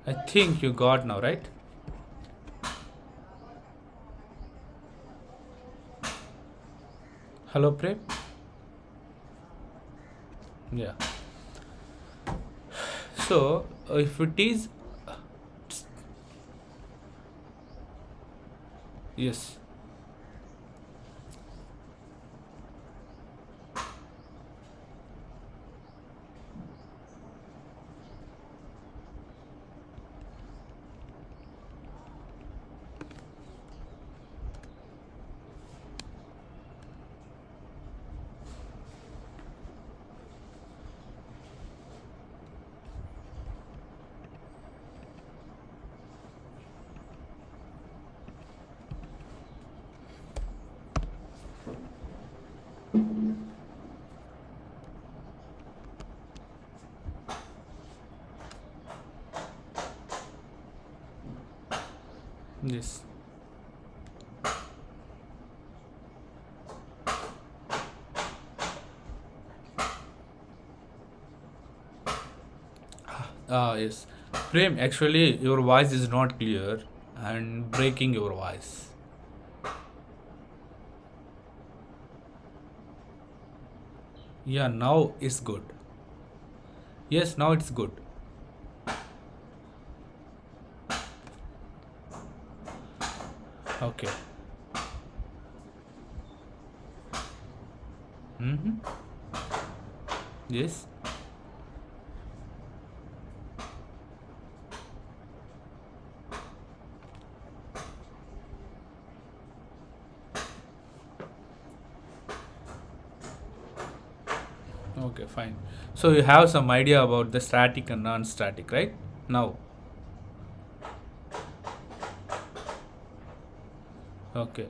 I think you got now, right? Hello, Prem? Yeah. So, if it is. Yes. Yes. Yes. Prem, actually, your voice is not clear and breaking your voice. Yeah, now it's good. Yes, now it's good. Okay. Mm-hmm. Yes. Okay, fine. So you have some idea about the static and non-static, right? Now. Okay.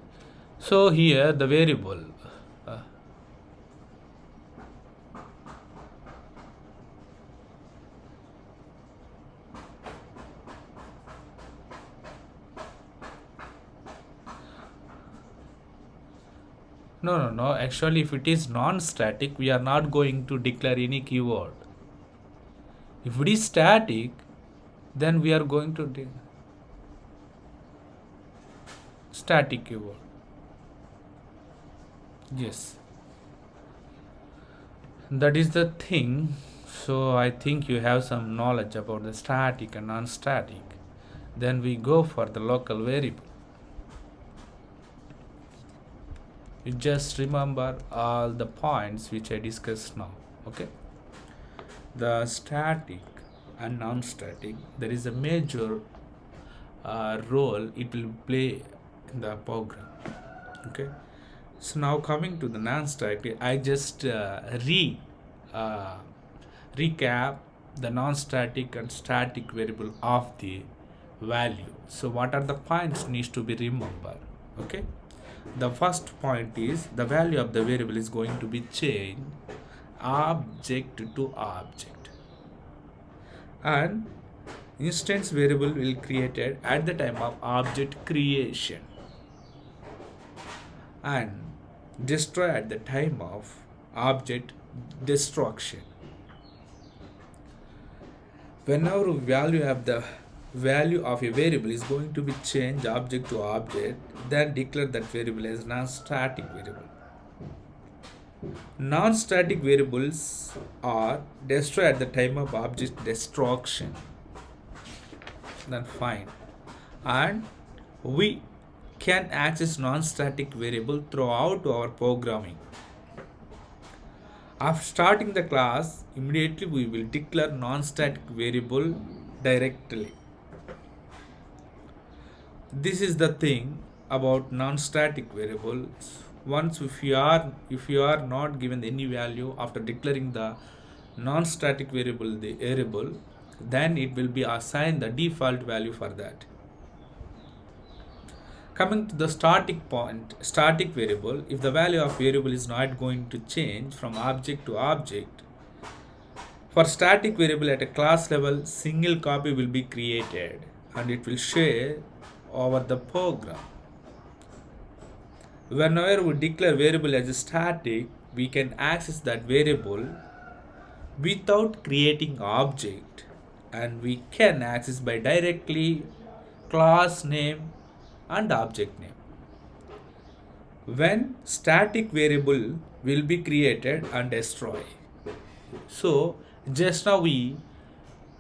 So here the variable. Uh, no, no, no. Actually, if it is non-static, we are not going to declare any keyword. If it is static, then we are going to static keyword. Yes, that is the thing. So I think you have some knowledge about the static and non-static. Then we go for the local variable. You just remember all the points which I discussed now. Okay. The static and non-static, there is a major role it will play in the program. Okay. So now coming to the non-static, I just uh, recap the non-static and static variable of the value. So what are the points needs to be remembered? Okay. The first point is the value of the variable is going to be changed object to object, and instance variable will created at the time of object creation and destroy at the time of object destruction. Whenever value of the value of a variable is going to be changed object to object, then declare that variable as non-static variable. Non-static variables are destroyed at the time of object destruction. Then fine. And we can access non-static variable throughout our programming. After starting the class, immediately we will declare non-static variable directly. This is the thing about non-static variables. Once if you are not given any value after declaring the non-static variable the variable, then it will be assigned the default value for that. Coming to the static point, static variable, if the value of variable is not going to change from object to object, for static variable at a class level, single copy will be created and it will share over the program. Whenever we declare variable as a static, we can access that variable without creating object and we can access by directly class name and object name. When static variable will be created and destroyed. So just now we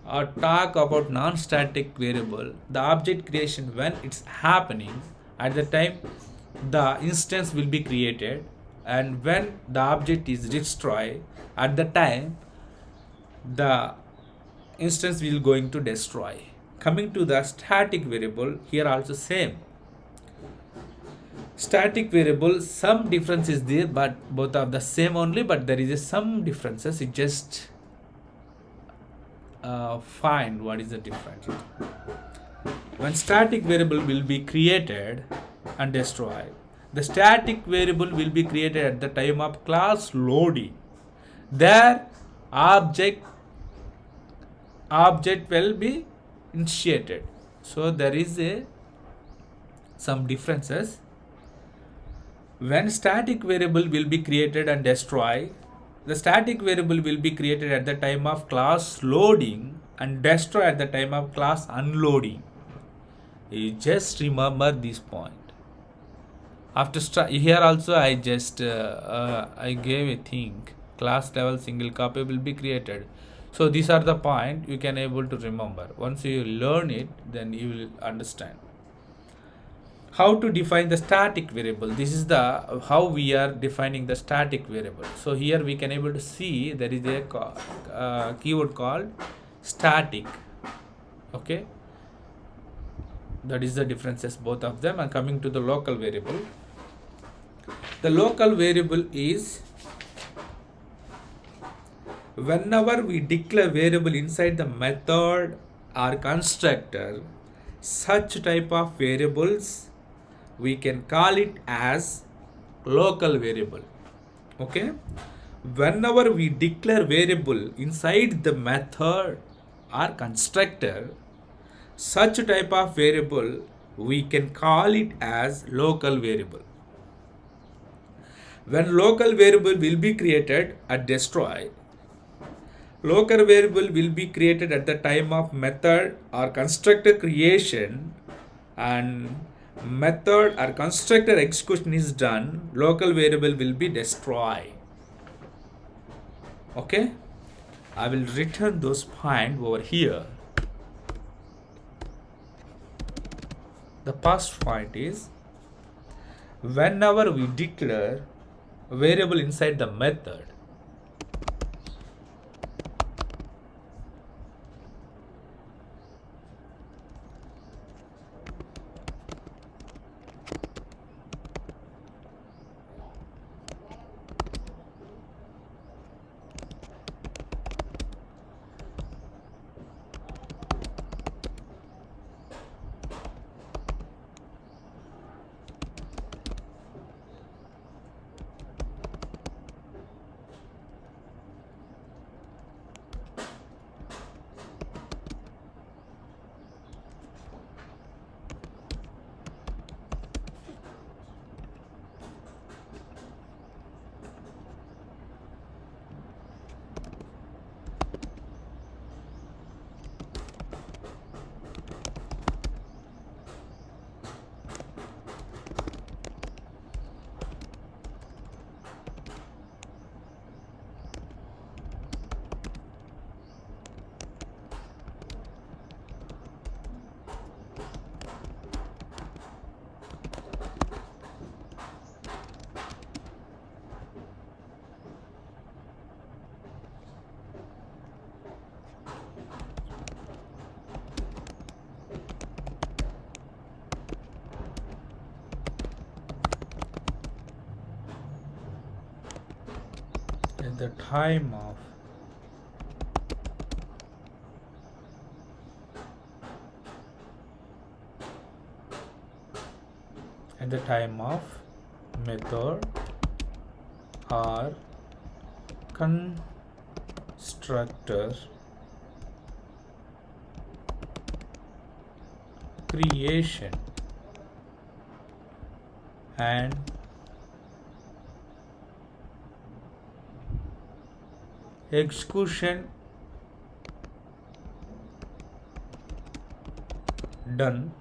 talk about non-static variable, the object creation when it's happening at the time the instance will be created, and when the object is destroyed at the time the instance will going to destroy. Coming to the static variable, here also same. Static variable, some difference is there, but both are the same only, but there is some differences. It just find what is the difference. When static variable will be created and destroyed, the static variable will be created at the time of class loading. There object will be initiated. So there is some differences. When static variable will be created and destroyed, the static variable will be created at the time of class loading and destroyed at the time of class unloading. You just remember this point. After here also I just I gave a thing, class level single copy will be created. So these are the point you can able to remember. Once you learn it, then you will understand how to define the static variable. This is the how we are defining the static variable. So here we can able to see there is a keyword called static. Okay, that is the differences both of them. And coming to the local variable, the local variable is whenever we declare variable inside the method or constructor, such type of variables we can call it as local variable. Okay, whenever we declare variable inside the method or constructor, such type of variable we can call it as local variable. When local variable will be created and destroyed, local variable will be created at the time of method or constructor creation, and method or constructor execution is done, local variable will be destroyed. Okay, I will return those points over here. The first point is whenever we declare variable inside the method, at the time of method or constructor creation and execution done,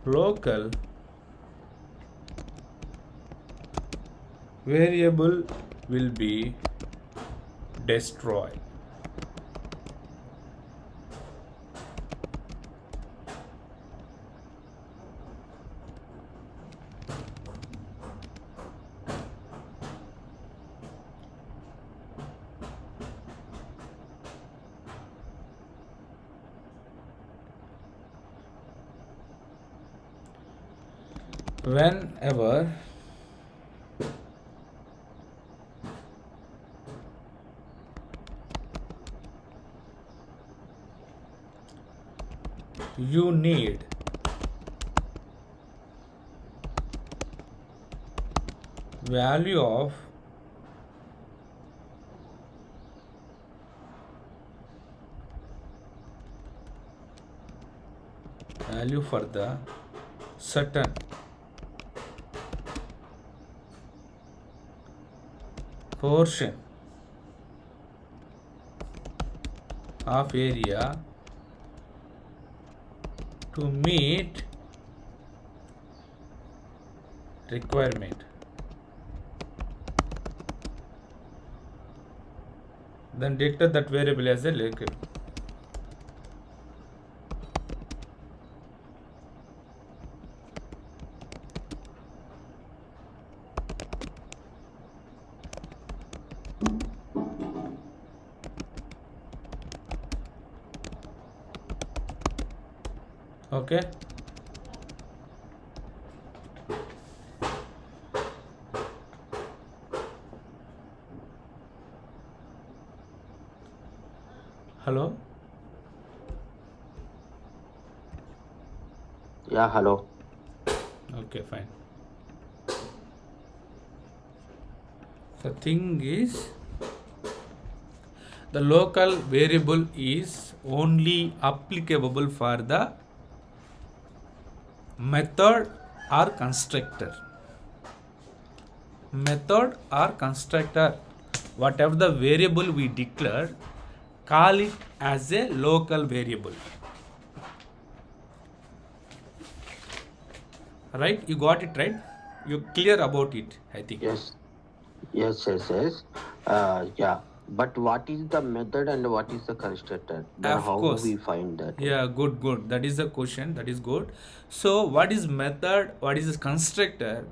local variable will be destroyed. Whenever you need value of value for the certain portion of area to meet requirement, then declare that variable as a local. Okay. Hello. Yeah, hello. Okay, fine. The thing is, the local variable is only applicable for the method or constructor. Method or constructor, whatever the variable we declare, call it as a local variable. Right? You got it right? You're clear about it, I think. Yes, yes. Yeah. But what is the method and what is the constructor? Then Of how course. we find that? Yeah, good. That is the question. That is good. So, what is method? What is constructor?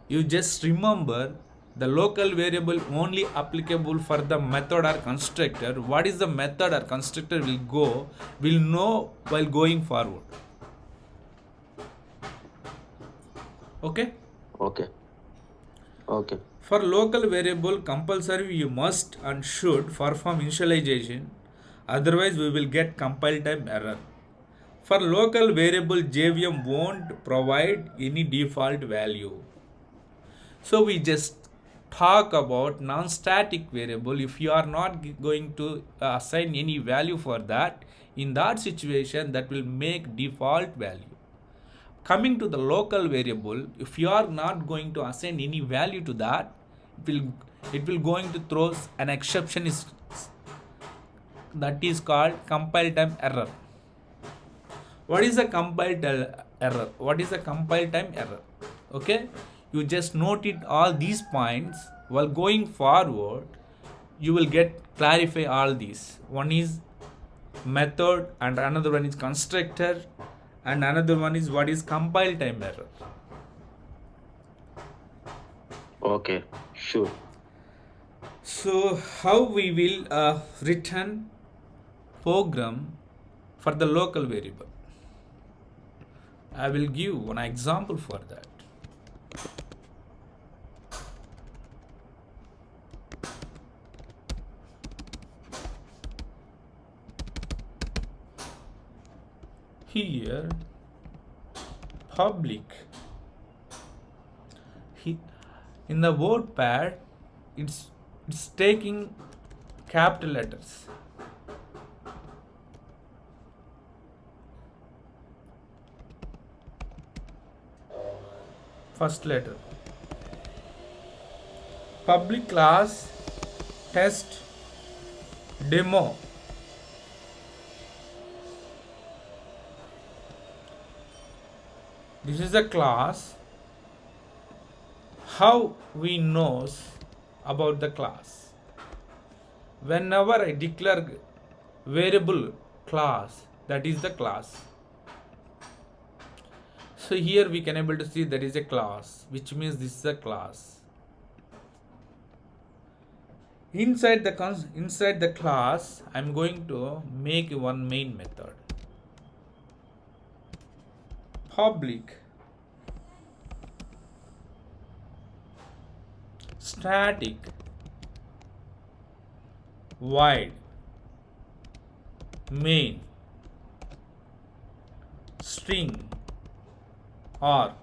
You just remember the local variable only applicable for the method or constructor. What is the method or constructor will know while going forward. Okay? Okay. Okay. For local variable compulsory you must and should perform initialization, otherwise we will get compile time error. For local variable JVM won't provide any default value. So we just talk about non-static variable. If you are not going to assign any value for that, in that situation that will make default value. Coming to the local variable, if you are not going to assign any value to that, it will going to throw an exception that is called compile time error. What is a error? What is a compile time error? Okay, you just note it all these points. While going forward, you will get clarify all these. One is method and another one is constructor and another one is what is compile time error. Okay. Sure. So how we will return program for the local variable? I will give one example for that. Here public in the word pad it's taking capital letters. First letter. Public class test demo This is a class. How we knows about the class? Whenever I declare variable class, that is the class. So here we can able to see there is a class, which means this is a class. Inside the class, I'm going to make one main method. Public static void main string or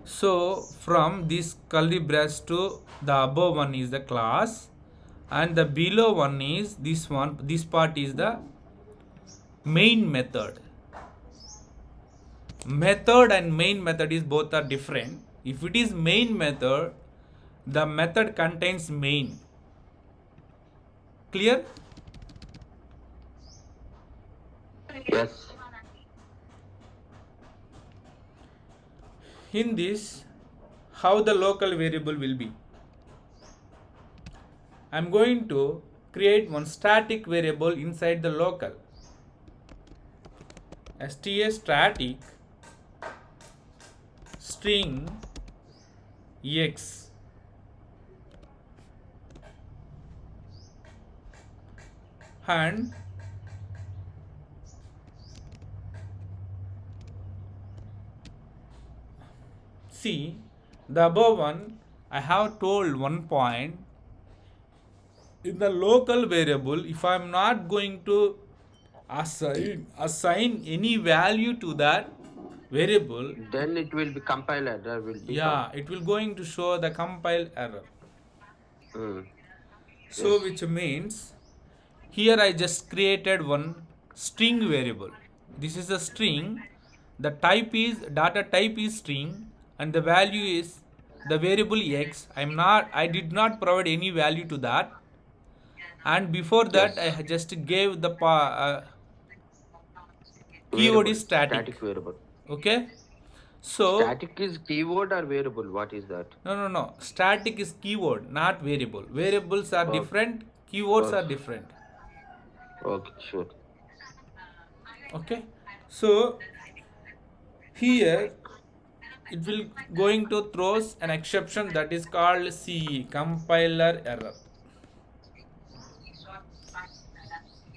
so from this curly brace to the above one is the class, and the below one is this one. This part is the main method. Method and main method is both are different. If it is main method, the method contains main. Clear? Yes. In this, how the local variable will be? I'm going to create one static variable inside the local. sta static string x and see the above one. I have told one point in the local variable. If I am not going to assign any value to that variable, Then it will be compile error will be yeah, it will going to show the compile error. found. So Yes. which means here I just created one string variable. This is a string. The type is data type is string, and the value is the variable x. I did not provide any value to that, and before that Yes. I just gave the keyword is Variable. static. Static variable. Okay, so Static is keyword or variable? What is that? no, static is keyword, not variable. Variables are Oh, different, keywords oh, are different. okay, sure. Okay, so here it will going to throws an exception that is called CE, compiler error.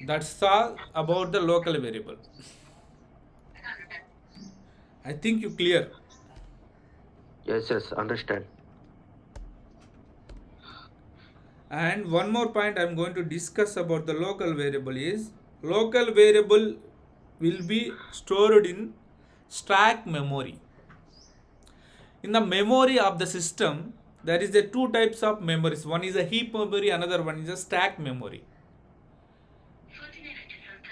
That's all about the local variable. I think you clear. Yes, yes, understand. And one more point I'm going to discuss about the local variable is local variable will be stored in stack memory. In the memory of the system, there is a two types of memories. One is a heap memory, another one is a stack memory.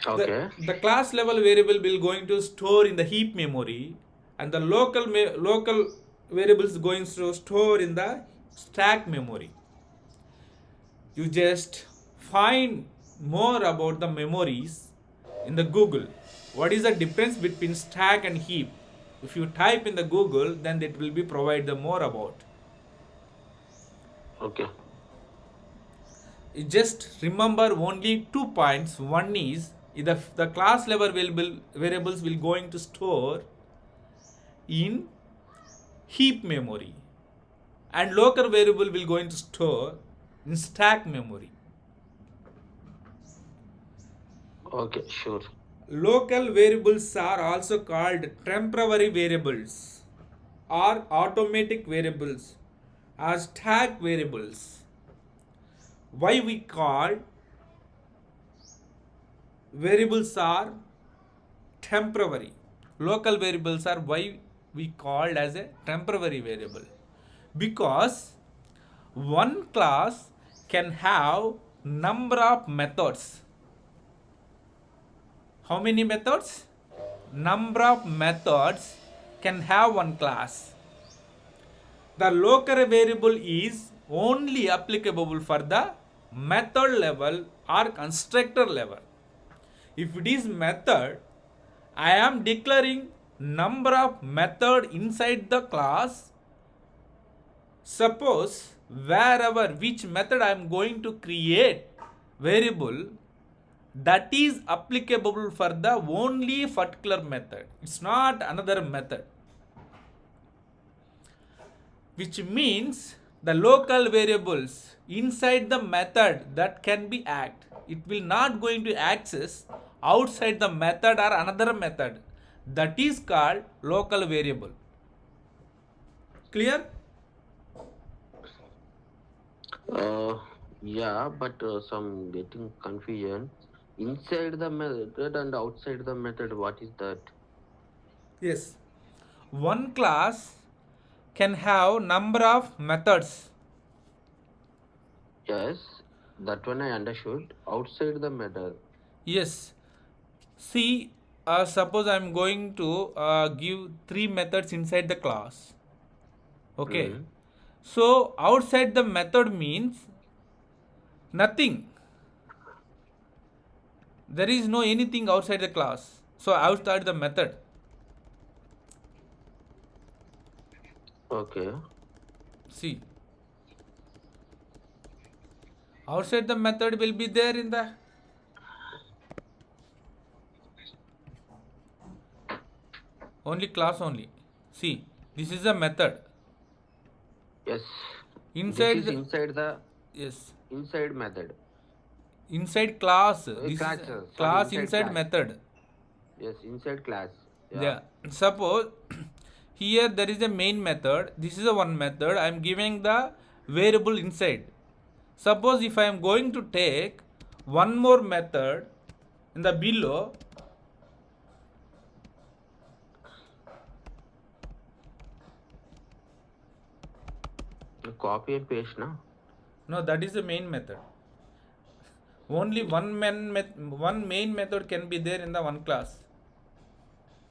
Okay. The class level variable will going to store in the heap memory, and the local variables going to store in the stack memory. You just find more about the memories in the Google. What is the difference between stack and heap? If you type in the Google, then it will be provide the more about. Okay. You just remember only 2 points. One is the class level variables will going to store in heap memory, and local variable will going to store in stack memory. Okay, sure. Local variables are also called temporary variables or automatic variables or stack variables. Why we call variables are temporary? Local variables are why we called as a temporary variable, because one class can have number of methods. How many methods? Number of methods can have one class. The local variable is only applicable for the method level or constructor level. If it is method, I am declaring number of method inside the class. Suppose wherever which method I am going to create variable, that is applicable for the only particular method. It's not another method. Which means the local variables inside the method that can be act, it will not going to access outside the method or another method. That is called local variable. Clear? Yeah, but some getting confusion. Inside the method and outside the method, what is that? Yes. One class can have number of methods. Yes, that one I understood. Outside the method. Yes. See, suppose I am going to give 3 methods inside the class. Okay. Mm. So outside the method means nothing. There is no anything outside the class. So outside the method. Okay. See, outside the method will be there in the only class only. See, this is a method. Yes. Inside This is the inside the yes, inside method. inside class. This Class, is sorry, class inside inside class. method. Yes, inside class. Yeah. Yeah. Suppose here there is a main method. This is a one method. I am giving the variable inside. Suppose if I am going to take one more method in the below, Copy and paste, na? no, that is the main method. Only one main method can be there in the one class.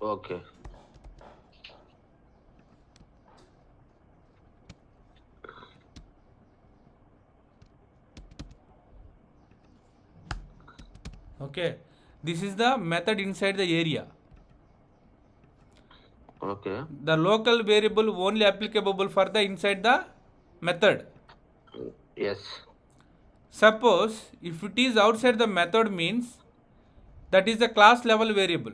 Okay. Okay. This is the method inside the area. Okay. The local variable only applicable for the inside the method. Yes. Suppose if it is outside the method means that is the class level variable.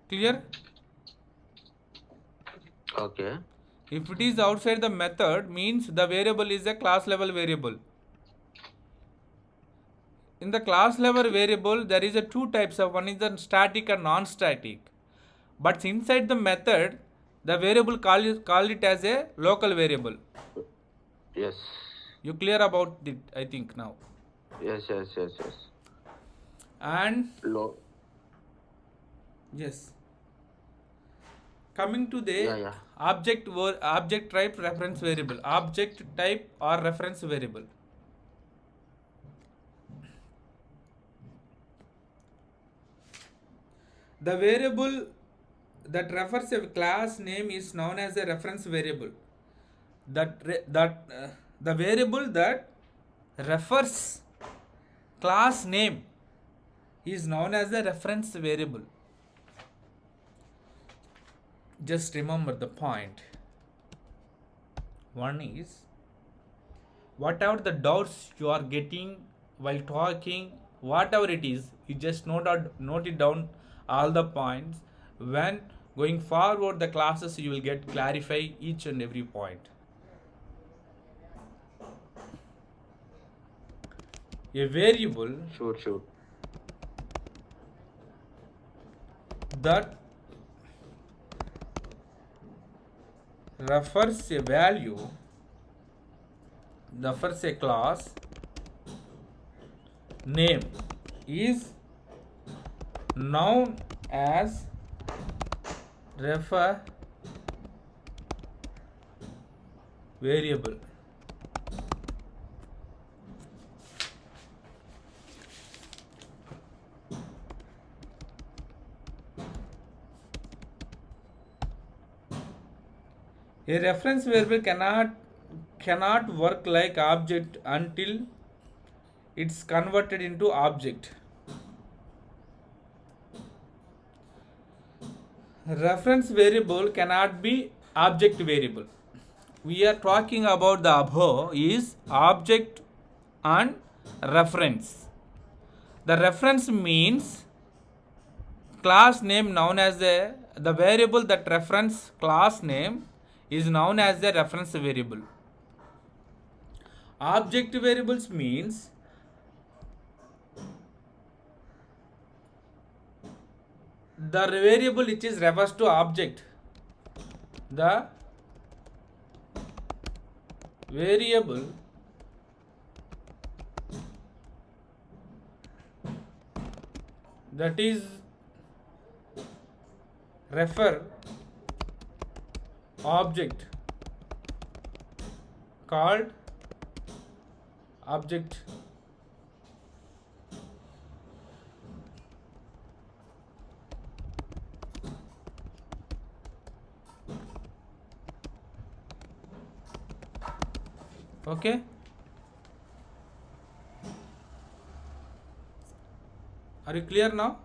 Clear? Okay. If it is outside the method means the variable is a class level variable. In the class level variable there is a two types of, one is the static and non-static. But inside the method the variable call it as a local variable. Yes. You clear about it, I think now. Yes. And Low. yes, coming to the Yeah. object type reference variable, object type or reference variable. The variable that refers a class name is known as a reference variable. The variable that refers class name is known as a reference variable. Just remember the point. One is, whatever the doubts you are getting while talking, whatever it is, you just note it down all the points. When going forward the classes you will get clarify each and every point. A variable Sure. that refers a value, refers a class name is known as refer variable. A reference variable cannot work like object until it's converted into object. Reference variable cannot be object variable. We are talking about the above is object and reference. The reference means class name known as the variable that reference class name is known as the reference variable. Object variables means the variable which is refers to object. The variable that is refer object called object. Okay, are you clear now?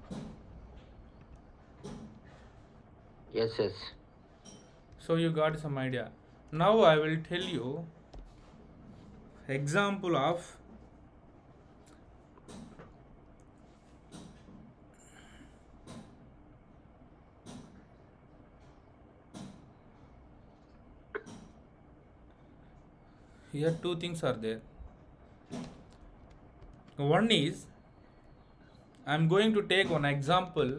Yes, yes. So you got some idea. Now I will tell you example of here two things are there. One is I am going to take one example.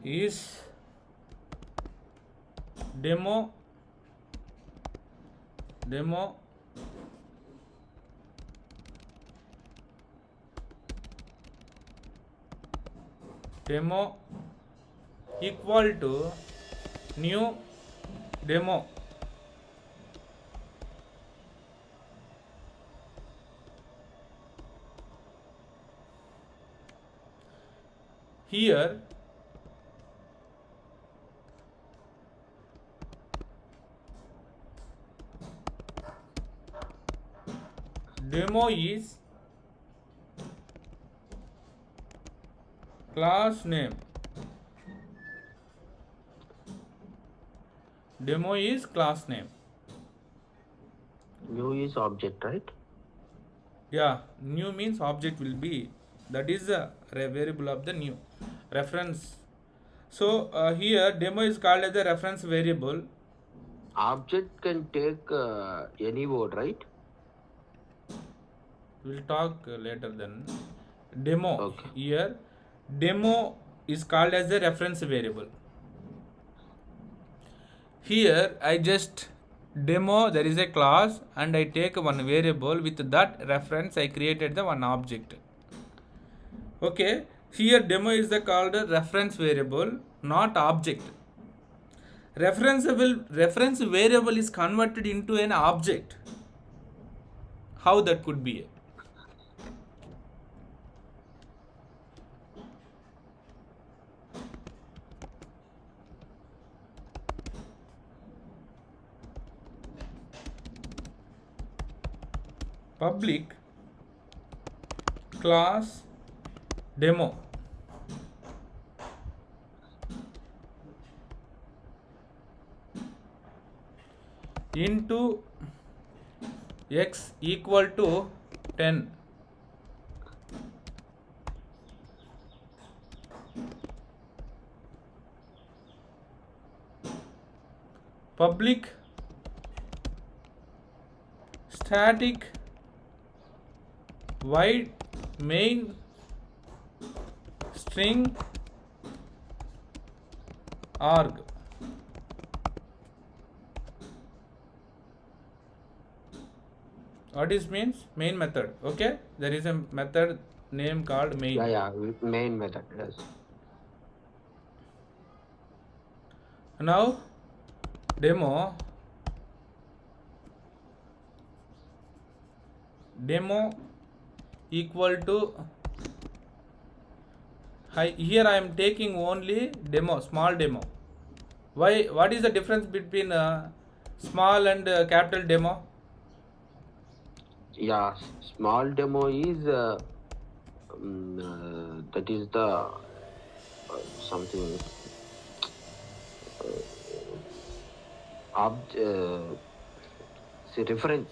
Is demo equal to new demo. Here demo is class name. Demo is class name. New is object, right? Yeah, new means object will be, that is the variable of the new reference. So here demo is called as the reference variable. Object can take any word, right? We'll talk later then. Demo. Okay. Here demo is called as the reference variable. Here I just demo, there is a class and I take one variable, with that reference I created the one object. Okay, here demo is the called reference variable, not object. Reference variable is converted into an object. How that could be? Public class demo into x equal to 10. Public static void main string arg. What is means? Main method. Okay, there is a method name called main. Yeah, main method, yes. Now demo equal to here I am taking only demo, small demo. Why? What is the difference between small and capital demo? Yeah, small demo is that is the something say reference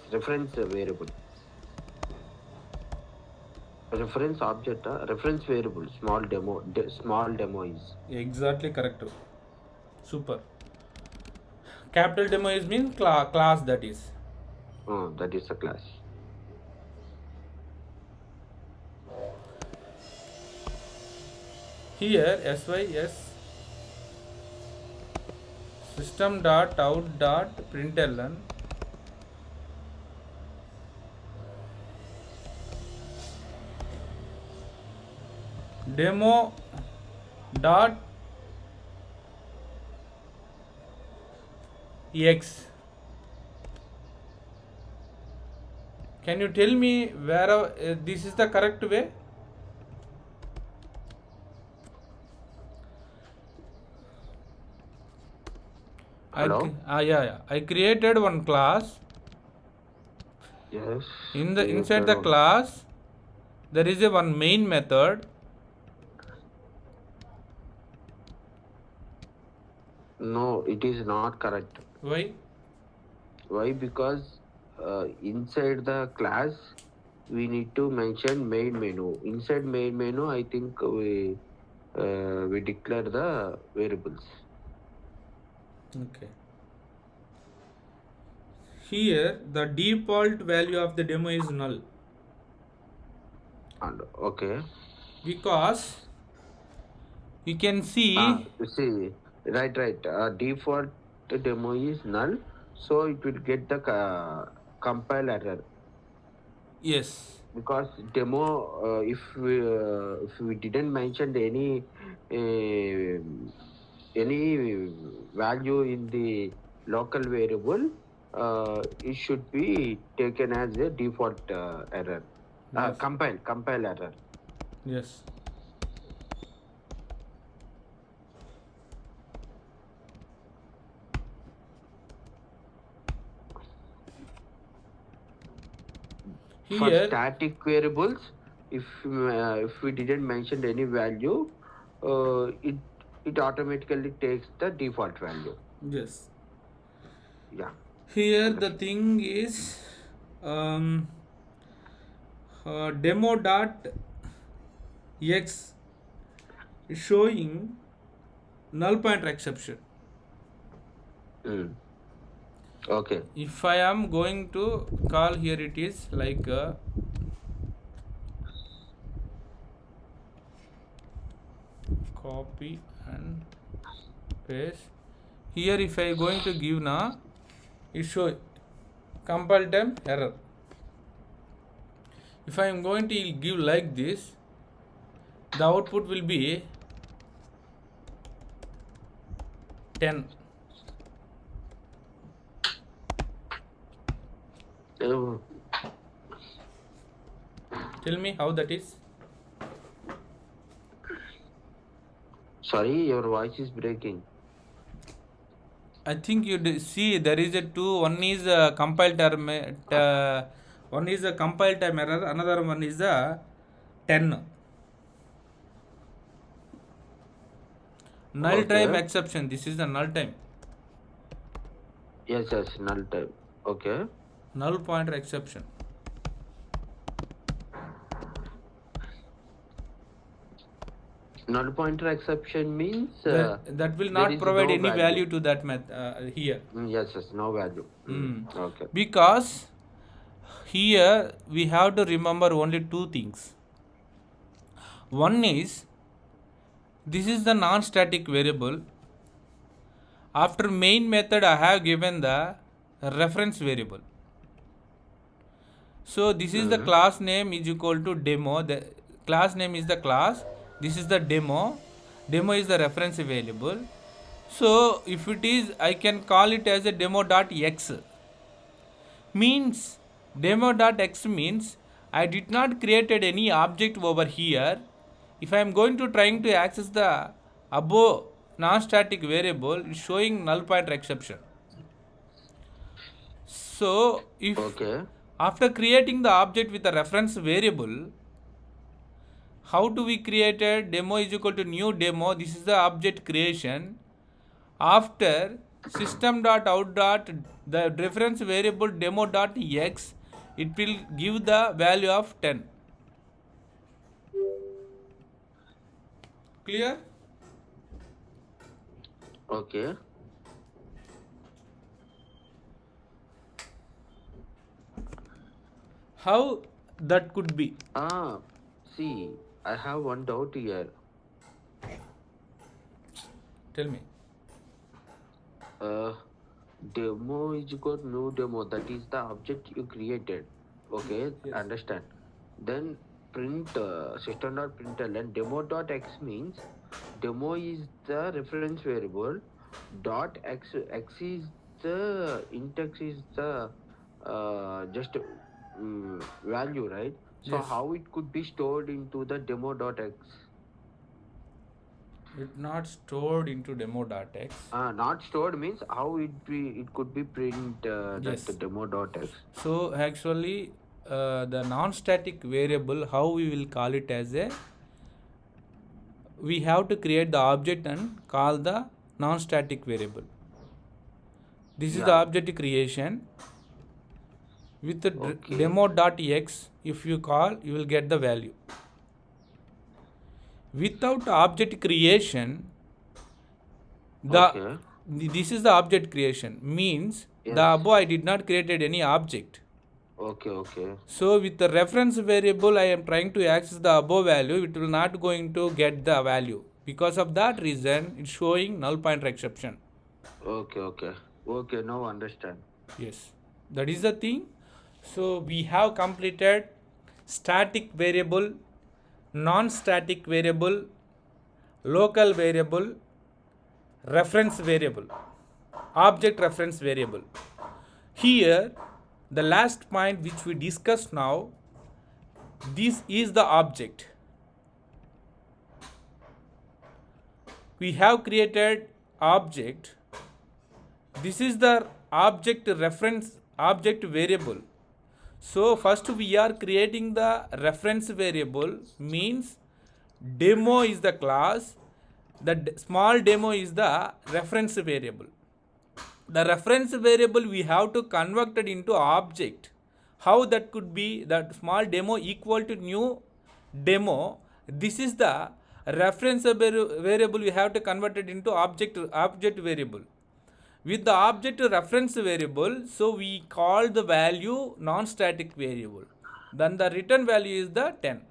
variable, reference object, reference variable. Small demo is. Exactly correct. Super. Capital demo is mean class, that is. That is the class. Here sys system dot out dot println demo dot x. Can you tell me where this is the correct way? Hello? Yeah. I created one class. Yes. In the inside Created the one. class, there is a one main method. No, it is not correct. Why? Why? Because inside the class we need to mention main menu. Inside main menu, I think we declare the variables. Okay. Here the default value of the demo is null And okay. because you can see. You see, right. Default demo is null, so it will get the compile error. Yes. Because demo, if we didn't mention any value in the local variable, it should be taken as a default error. Yes. Compile error. Yes. For Here, static variables, if we didn't mention any value, it automatically takes the default value. yes. Yeah. Here the thing is demo dot x is showing null pointer exception. Mm. Okay. If I am going to call here, it is like copy and paste. Here if I going to give now, it show compile time error. If I am going to give like this, the output will be 10. Tell me how that is. Sorry, your voice is breaking. I think you see there is a two. One is a compile term. One is a compile time error. Another one is a 10. Null time Okay. exception. This is the null time. Yes, null time. Okay. Null pointer exception. Null pointer exception means That will there not is provide no any value. value to that here. Yes, no value. Okay. Because here we have to remember only two things. One is this is the non-static variable. After main method I have given the reference variable. So this is the class name is equal to demo. The class name is the class. This is the demo. Demo is the reference variable. So if it is, I can call it as a demo.x. Means demo.x means I did not created any object over here. If I am going to trying to access the above non-static variable, it's showing null pointer exception. So if Okay. after creating the object with a reference variable, how do we create a demo is equal to new demo? This is the object creation. After system.out. The reference variable demo.x, it will give the value of 10. Clear? Okay. How that could be? See, I have one doubt here. Tell me. Uh, Demo is equal to new demo. That is the object you created. Okay, Yes. understand. Then print system.println demo.x means demo is the reference variable. Dot x is the index is the just value, right? So Yes. how it could be stored into the demo.x? It not stored into demo.x. Not stored means how it could be print that Yes. demo.x. So actually, the non-static variable, how we will call it as a, we have to create the object and call the non-static variable. This is the Yeah. object creation. With the Okay. demo.x, if you call, you will get the value. Without object creation, Okay. this is the object creation. Means the Yes. above I did not created any object. Okay. Okay. So with the reference variable, I am trying to access the above value. It will not going to get the value. Because of that reason, it's showing null pointer exception. Okay. Okay. Okay. Now understand. Yes, that is the thing. So we have completed static variable, non-static variable, local variable, reference variable, object reference variable. Here, the last point which we discussed now, this is the object. We have created object. This is the object reference object variable. So first we are creating the reference variable, means demo is the class, the small demo is the reference variable. The reference variable we have to convert it into object. How that could be? That small demo equal to new demo. This is the reference variable we have to convert it into object variable. With the object reference variable, so we call the value non-static variable. Then the return value is the 10.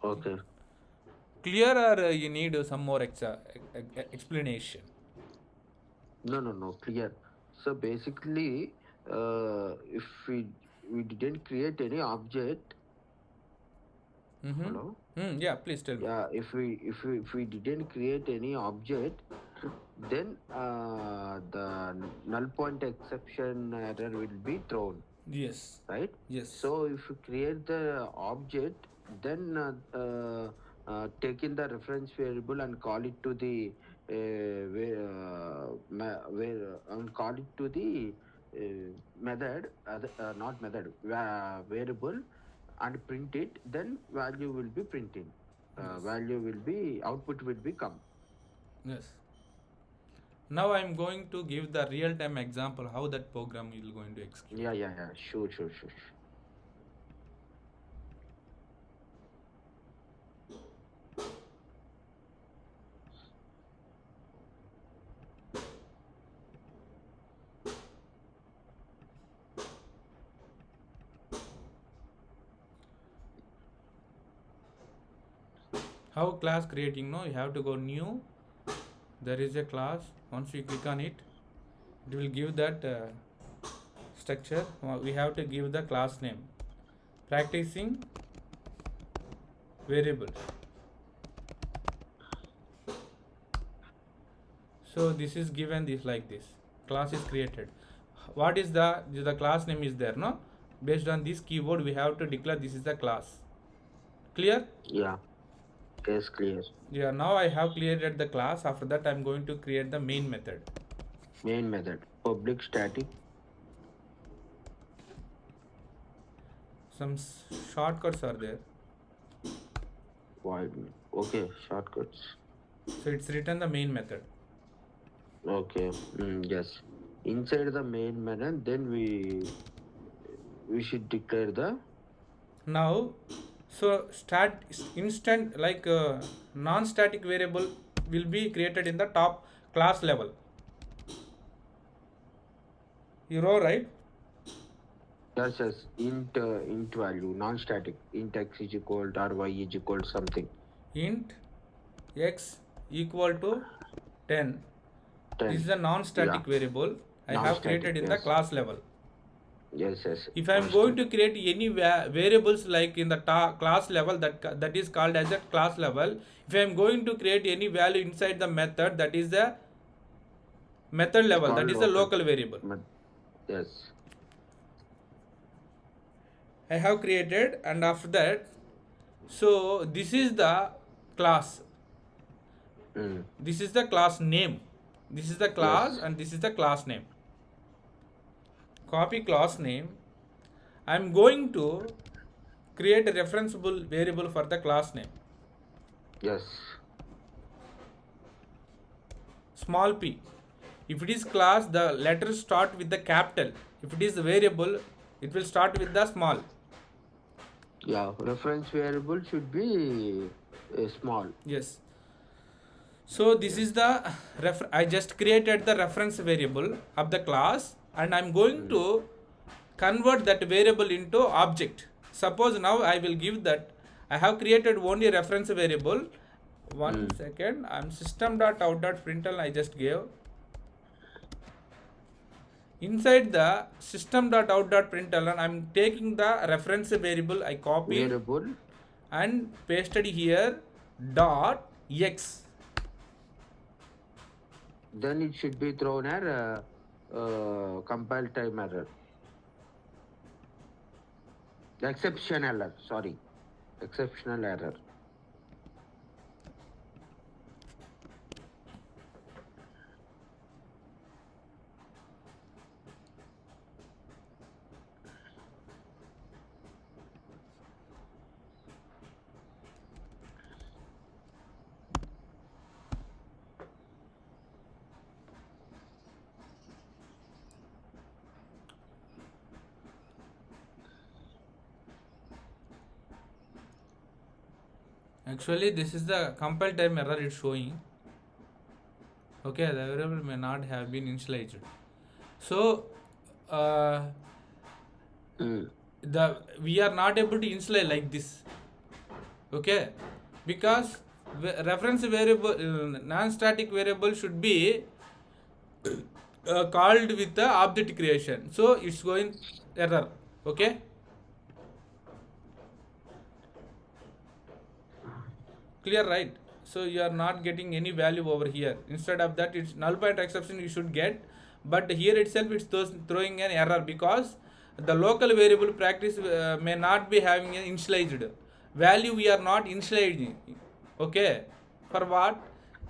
Okay. Clear, or you need some more explanation? No. Clear. So basically, if we didn't create any object. Hello. Yeah, please tell me. Yeah. If we didn't create any object, then the null point exception error will be thrown, Yes. right? Yes. So if you create the object, then take in the reference variable and call it to the and call it to the method, not method, variable, and print it. Then value will be printing. Value will be output will be come. Yes. Now I am going to give the real-time example how that program is going to execute. Yeah. Sure. How class creating? No, you have to go new. There is a class. Once you click on it, it will give that structure. We have to give the class name. Practicing variables. So this is given this like this. Class is created. What is the class name is there, no? Based on this keyword, we have to declare this is the class. Clear? Yeah. Yes, clear. Yeah, now I have created the class. After that, I'm going to create the main method. Main method. Public static. Some shortcuts are there. Void. Okay, shortcuts. So it's written the main method. Okay. Yes. Inside the main method, then we should declare the Now, so instant like non-static variable will be created in the top class level. You know, right? yes int value non-static int x is equal to or y is equal to something. Int x equal to 10. 10. This is a non-static variable I have Non-static, created in the yes. class level. Yes. If I am going to create any variables like in the class level, that is called as a class level. If I am going to create any value inside the method, that is the method level, called that is the local variable. Yes. I have created, and after that, so this is the class. This is the class name. This is the class, Yes. and this is the class name. Copy class name. I am going to create a referenceable variable for the class name. Yes. Small p. If it is class, the letters start with the capital. If it is the variable, it will start with the small. Yeah, reference variable should be small. Yes. So this is the I just created the reference variable of the class, and I'm going to convert that variable into object. Suppose now I will give that I have created only reference variable. One second, I'm system.out.println I just gave. Inside the system.out.println I'm taking the reference variable I copied Variable. and pasted here dot x. Then it should be thrown as compile time error. Exception error. Sorry. Exceptional error. Actually, this is the compile time error it's showing. Okay, the variable may not have been initialized. So, we are not able to initialize like this. Okay, because reference variable, non-static variable should be called with the object creation. So it's going error. Okay. Clear, right? So you are not getting any value over here. Instead of that, it's null pointer exception you should get, but here itself it's throwing an error because the local variable practice may not be having an initialized value. We are not initializing. Okay, for what?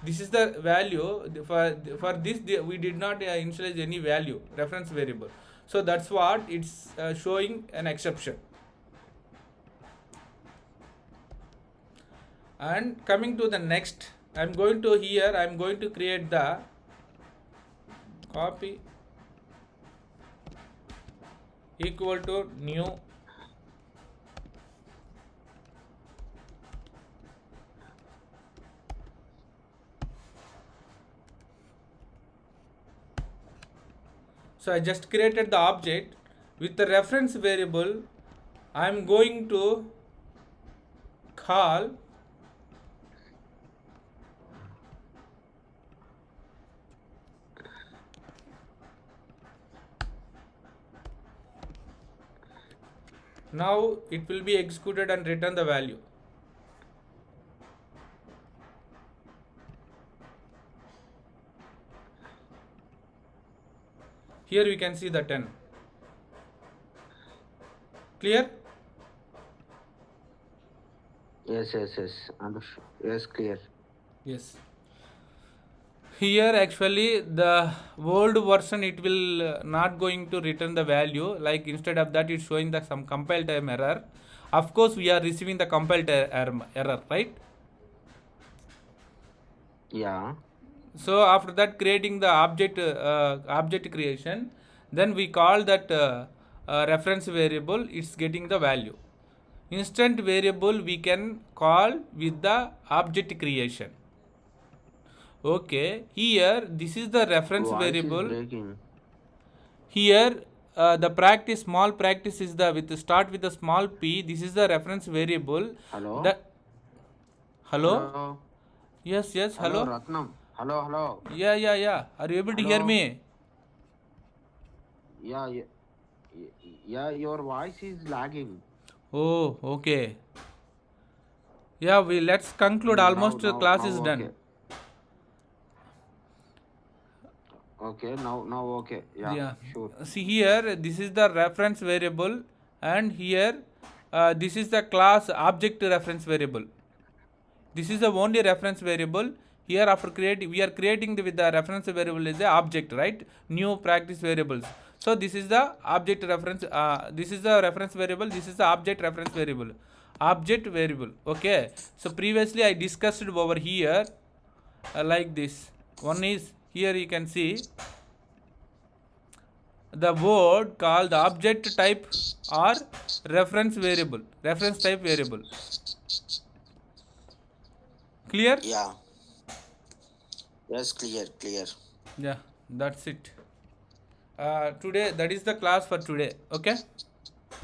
This is the value for this. We did not initialize any value reference variable. So that's what it's showing an exception. And coming to the next, I'm going to create the copy equal to new so I just created the object with the reference variable. I'm going to call now it will be executed and return the value. Here we can see the 10. Clear? Yes. Understood. Yes, clear. Yes. Here actually the old version, it will not going to return the value, like instead of that it's showing the some compile time error. Of course we are receiving the compile error, right? Yeah. So after that, creating the object creation, then we call that reference variable, it's getting the value. Instant variable we can call with the object creation. Okay, here this is the reference Voice is variable. breaking. Here the practice, small practice is the with start with the small p. This is the reference variable. Hello. The hello. Hello. Yes, Hello, hello. Ratnam. Hello. Yeah. Are you able to hear Hello. me? Yeah. Your voice is lagging. Oh, okay. Yeah, we let's conclude. Almost class is Now done. okay. Okay. Now okay. Yeah. Yeah. Sure. See here, this is the reference variable, and here this is the class object reference variable. This is the only reference variable. Here after we are creating with the reference variable is the object, right? New practice variables. So this is the object reference. This is the reference variable. This is the object reference variable. Object variable. Okay. So previously I discussed over here like this. One is here you can see the word called the object type or reference variable. Reference type variable. Clear? Yeah. Yes, clear. Yeah, that's it. Today, that is the class for today. Okay.